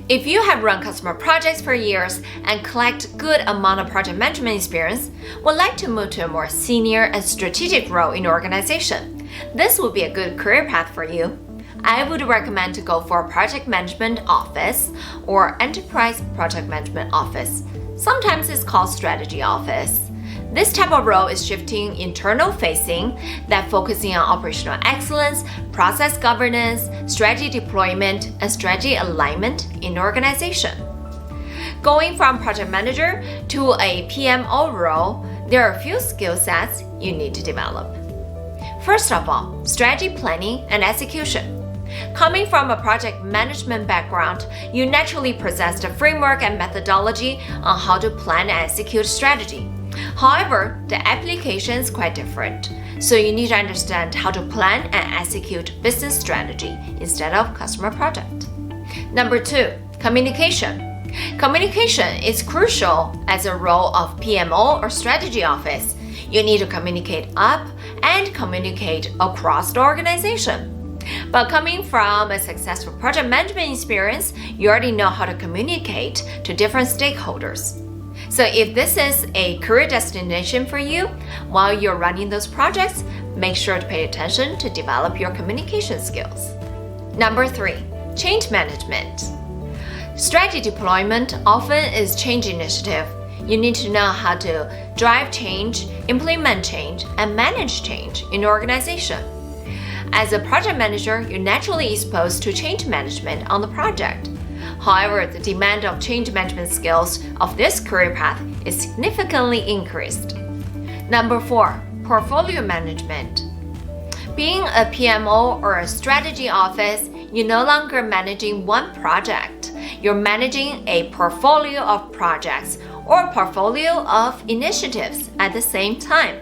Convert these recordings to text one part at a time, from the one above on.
If you have run customer projects for years and collect good amount of project management experience, would like to move to a more senior and strategic role in your organization, this would be a good career path for you. I would recommend to go for a project management office or enterprise project management office. Sometimes it's called strategy office. This type of role is shifting internal facing that focusing on operational excellence, process governance, strategy deployment, and strategy alignment in the organization. Going from project manager to a PMO role, there are a few skill sets you need to develop. First of all, strategy planning and execution. Coming from a project management background, you naturally possess the framework and methodology on how to plan and execute strategy. However, the application is quite different, so you need to understand how to plan and execute business strategy instead of customer project. Number 2, communication. Communication is crucial as a role of PMO or strategy office. You need to communicate up and communicate across the organization. But coming from a successful project management experience, you already know how to communicate to different stakeholders. So if this is a career destination for you, while you're running those projects, make sure to pay attention to develop your communication skills. Number 3, change management. Strategy deployment often is change initiative. You need to know how to drive change, implement change, and manage change in your organization. As a project manager, you're naturally exposed to change management on the project. However, the demand of change management skills of this career path is significantly increased. Number 4, portfolio management. Being a PMO or a strategy office, you're no longer managing one project. You're managing a portfolio of projects or portfolio of initiatives at the same time.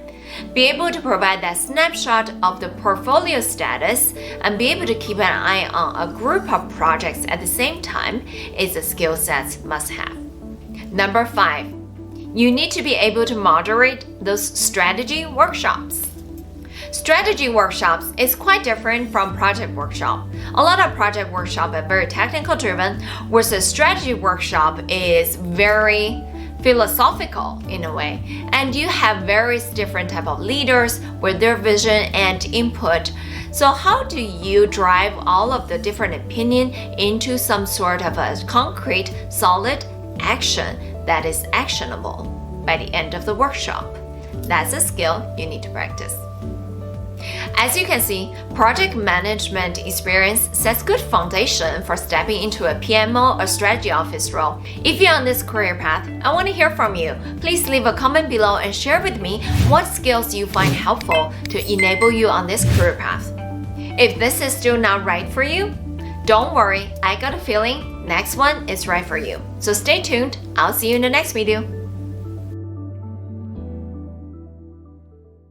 Be able to provide that snapshot of the portfolio status and be able to keep an eye on a group of projects at the same time is a skill set must-have. Number 5, you need to be able to moderate those strategy workshops. Strategy workshops is quite different from project workshop. A lot of project workshop are very technical driven, whereas a strategy workshop is very philosophical in a way, and you have various different type of leaders with their vision and input. So how do you drive all of the different opinion into some sort of a concrete, solid action that is actionable by the end of the workshop? That's a skill you need to practice. As you can see, project management experience sets good foundation for stepping into a PMO or strategy office role. If you're on this career path, I want to hear from you. Please leave a comment below and share with me what skills you find helpful to enable you on this career path. If this is still not right for you, don't worry, I got a feeling next one is right for you. So stay tuned. I'll see you in the next video.